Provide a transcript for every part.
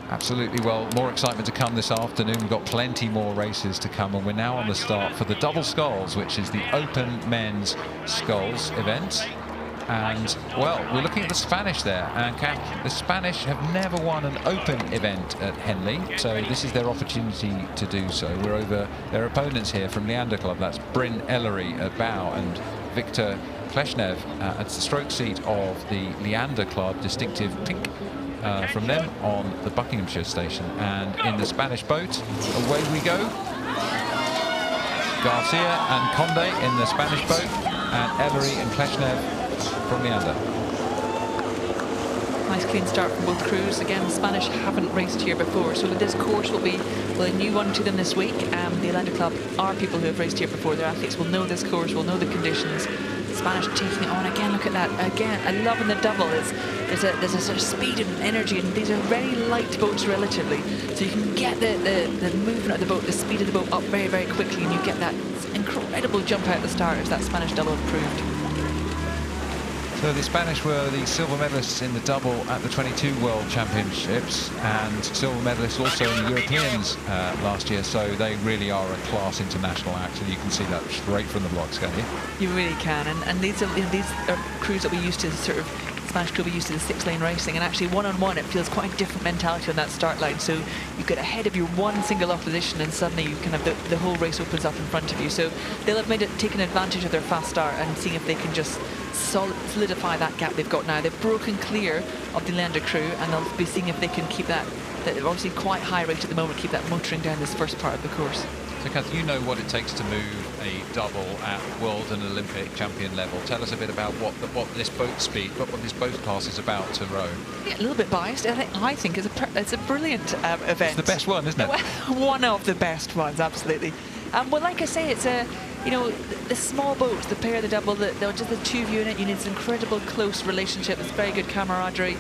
Absolutely. Well, more excitement to come this afternoon. We've got plenty more races to come, and we're now on the start for the Double Sculls, which is the Open Men's Sculls event. And, well, we're looking at the Spanish there, and the Spanish have never won an Open event at Henley, so this is their opportunity to do so. We're over their opponents here from Leander Club. That's Bryn Ellery at bow and Victor Kleshnev at the stroke seat of the Leander Club, distinctive pink from them on the Buckinghamshire station. And in the Spanish boat, away we go. Garcia and Conde in the Spanish boat, and Ellery and Kleshnev from Leander. Nice clean start from both crews. Again, the Spanish haven't raced here before, so this course will be a new one to them this week. The Leander Club are people who have raced here before. Their athletes will know this course, will know the conditions. Spanish taking it on again. Look at that again. I love in the double. There's a sort of speed and energy, and these are very light boats relatively, so you can get the movement of the boat, the speed of the boat up very, very quickly, and you get that incredible jump out at the start, as that Spanish double proved. So the Spanish were the silver medalists in the double at the 22 World Championships, and silver medalists also in the Europeans last year, so they really are a class international act, and you can see that straight from the blocks, can't you? You really can, and these are crews that we used to sort of, Spanish crew we used to the 6-lane racing, and actually one-on-one it feels quite a different mentality on that start line, so you get ahead of your one single opposition and suddenly you kind of the whole race opens up in front of you. So they'll have taken advantage of their fast start and seeing if they can just solidify that gap they've got now. They've broken clear of the Leander crew, and they'll be seeing if they can keep that they're obviously quite high rate at the moment, keep that motoring down this first part of the course. So Kath, you know what it takes to move a double at world and Olympic champion level. Tell us a bit about what this boat speed, what this boat class is about to row. Yeah, a little bit biased. I think it's a brilliant event. It's the best one, isn't it? One of the best ones, absolutely. Well, like I say, it's the small boats, the pair, the double, just the two of you in it. You need this incredible close relationship. It's very good camaraderie.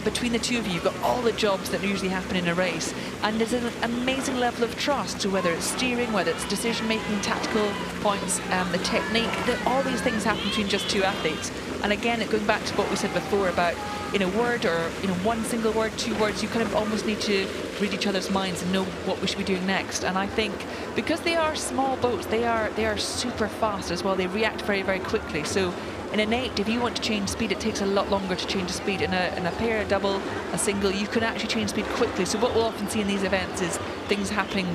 Between the two of you, you've got all the jobs that usually happen in a race, and there's an amazing level of trust. So whether it's steering, whether it's decision making, tactical points, the technique, all these things happen between just two athletes. And again, going back to what we said before about in a word or one single word, two words, you kind of almost need to read each other's minds and know what we should be doing next. And I think because they are small boats, they are super fast as well. They react very, very quickly. So in an 8, if you want to change speed, it takes a lot longer to change the speed. In a pair, a double, a single, you can actually change speed quickly. So what we'll often see in these events is things happening,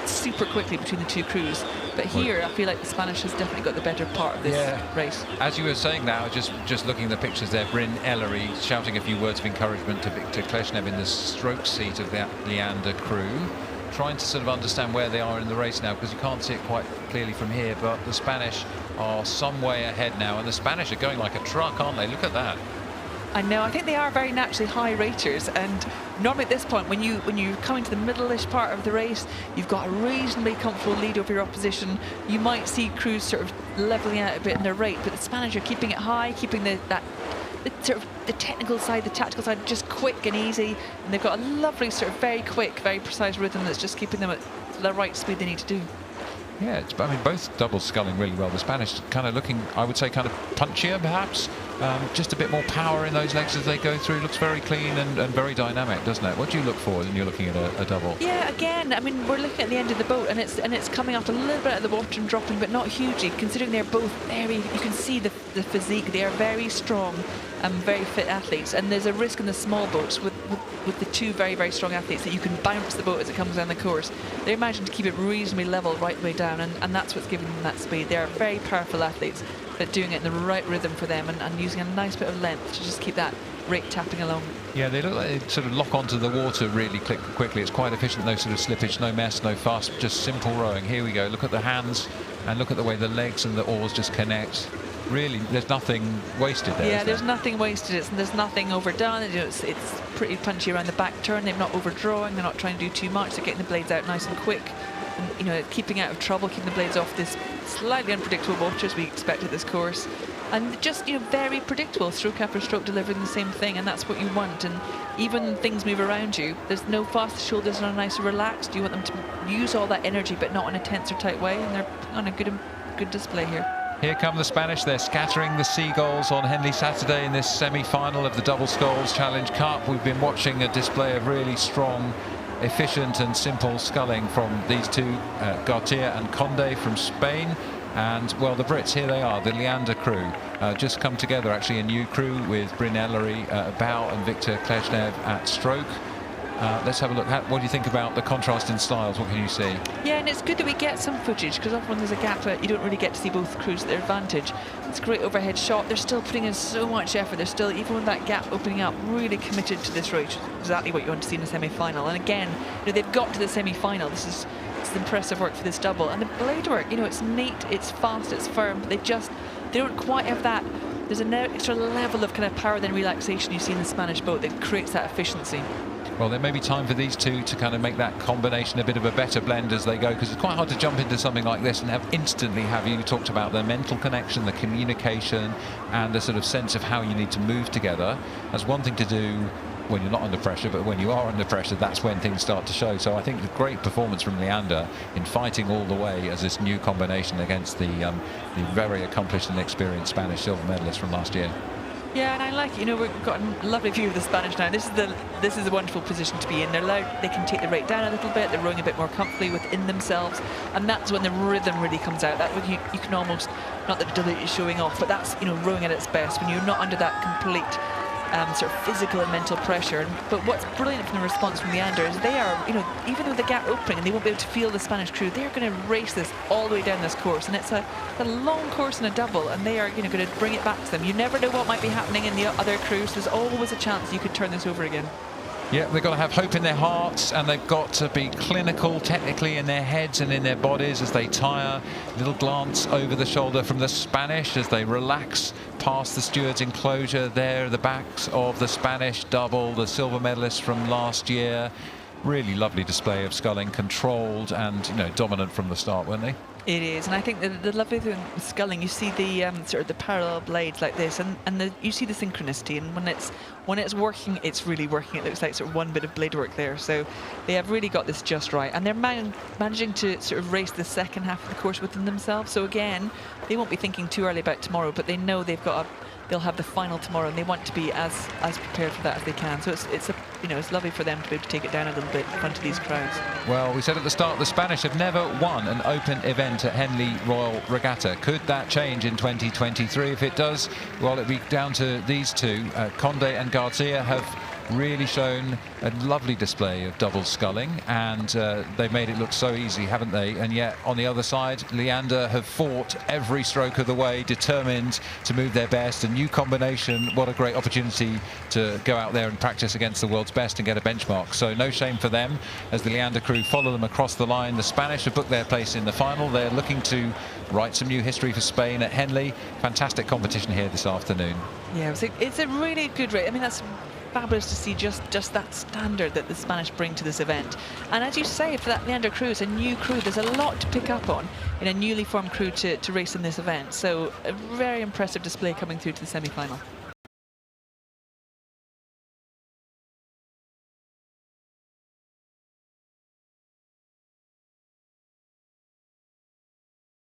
super quickly between the two crews. But here, I feel like the Spanish has definitely got the better part of this race. As you were saying now, just looking at the pictures there, Bryn Ellery shouting a few words of encouragement to Victor Kleshnev in the stroke seat of the Leander crew, trying to sort of understand where they are in the race now, because you can't see it quite clearly from here, but the Spanish are some way ahead now, and the Spanish are going like a truck, aren't they? Look at that. I know. I think they are very naturally high raters, and normally at this point, when you come into the middle-ish part of the race, you've got a reasonably comfortable lead over your opposition. You might see crews sort of leveling out a bit in their rate, but the Spanish are keeping it high, keeping the technical side, the tactical side, just quick and easy, and they've got a lovely sort of very quick, very precise rhythm that's just keeping them at the right speed they need to do. Yeah, both double sculling really well. The Spanish kind of looking, I would say, kind of punchier perhaps. Just a bit more power in those legs as they go through. Looks very clean and very dynamic, doesn't it? What do you look for when you're looking at a double? Yeah, again, we're looking at the end of the boat, and it's coming up a little bit at the water and dropping, but not hugely, considering they're both very, you can see the physique. They are very strong and very fit athletes, and there's a risk in the small boats with the two very, very strong athletes that you can bounce the boat as it comes down the course. They're imagined to keep it reasonably level right the way down, and that's what's giving them that speed. They are very powerful athletes, but doing it in the right rhythm for them and using a nice bit of length to just keep that rate tapping along. Yeah, they look like they sort of lock onto the water really quickly. It's quite efficient, no sort of slippage, no mess, no fuss, just simple rowing. Here we go. Look at the hands and look at the way the legs and the oars just connect. Really, there's nothing wasted there. Yeah, there's nothing wasted. There's nothing overdone. It's pretty punchy around the back turn. They're not overdrawing. They're not trying to do too much. They're getting the blades out nice and quick. And, keeping out of trouble, keeping the blades off this slightly unpredictable water as we expect at this course. And just, very predictable, stroke after stroke, delivering the same thing, and that's what you want. And even when things move around you, there's no fast, the shoulders are nice and relaxed. You want them to use all that energy, but not in a tense or tight way, and they're on a good display here. Here come the Spanish. They're scattering the seagulls on Henley Saturday in this semi-final of the Double Sculls Challenge Cup. We've been watching a display of really strong, efficient and simple sculling from these two, Garcia and Conde from Spain. And, well, the Brits, here they are, the Leander crew, just come together, actually a new crew with Bryn Ellery at bow and Victor Kleshnev at stroke. Let's have a look. What do you think about the contrast in styles? What can you see? Yeah, and it's good that we get some footage, because often when there's a gap, you don't really get to see both crews at their advantage. It's a great overhead shot. They're still putting in so much effort. They're still, even with that gap opening up, really committed to this race. Exactly what you want to see in a semi-final. And again, they've got to the semi-final. This is impressive work for this double. And the blade work, it's neat, it's fast, it's firm, but they don't quite have that. There's an extra level of kind of power and relaxation you see in the Spanish boat that creates that efficiency. Well, there may be time for these two to kind of make that combination a bit of a better blend as they go, because it's quite hard to jump into something like this and instantly have you talked about the mental connection, the communication, and the sort of sense of how you need to move together. That's one thing to do when you're not under pressure, but when you are under pressure, that's when things start to show. So I think the great performance from Leander in fighting all the way as this new combination against the very accomplished and experienced Spanish silver medalist from last year. Yeah, and I like it. We've got a lovely view of the Spanish now. This is a wonderful position to be in. They can take the rate down a little bit. They're rowing a bit more comfortably within themselves, and that's when the rhythm really comes out. That when you can almost, not that you're showing off, but that's rowing at its best when you're not under that complete sort of physical and mental pressure. But what's brilliant from the response from Leander is they are, even with the gap opening and they won't be able to feel the Spanish crew, they're going to race this all the way down this course, and it's a long course and a double, and they are going to bring it back to them. You never know what might be happening in the other crews. There's always a chance you could turn this over again. Yeah, they've got to have hope in their hearts, and they've got to be clinical technically in their heads and in their bodies as they tire. A little glance over the shoulder from the Spanish as they relax past the steward's enclosure. There are the backs of the Spanish double, the silver medalists from last year. Really lovely display of sculling, controlled and dominant from the start, weren't they? It is, and I think the lovely thing with sculling, you see the sort of the parallel blades like this, and you see the synchronicity, and when it's working, it's really working. It looks like sort of one bit of blade work there, so they have really got this just right, and they're managing to sort of race the second half of the course within themselves. So again, they won't be thinking too early about tomorrow, but they know they'll have the final tomorrow, and they want to be as prepared for that as they can. So it's lovely for them to be able to take it down a little bit in front of these crowds. Well, we said at the start, the Spanish have never won an open event at Henley Royal Regatta. Could that change in 2023? If it does, well, it'll be down to these two. Conde and Garcia have really shown a lovely display of double sculling, and they've made it look so easy, haven't they? And yet on the other side, Leander have fought every stroke of the way, determined to move their best. A new combination. What a great opportunity to go out there and practice against the world's best and get a benchmark. So no shame for them as the Leander crew follow them across the line. The Spanish have booked their place in the final. They're looking to write some new history for Spain at Henley. Fantastic competition here this afternoon. Yeah, it's a really good race. I mean, that's fabulous to see just that standard that the Spanish bring to this event. And as you say, for that Leander crew, it's a new crew. There's a lot to pick up on in a newly formed crew to race in this event. So a very impressive display coming through to the semi-final.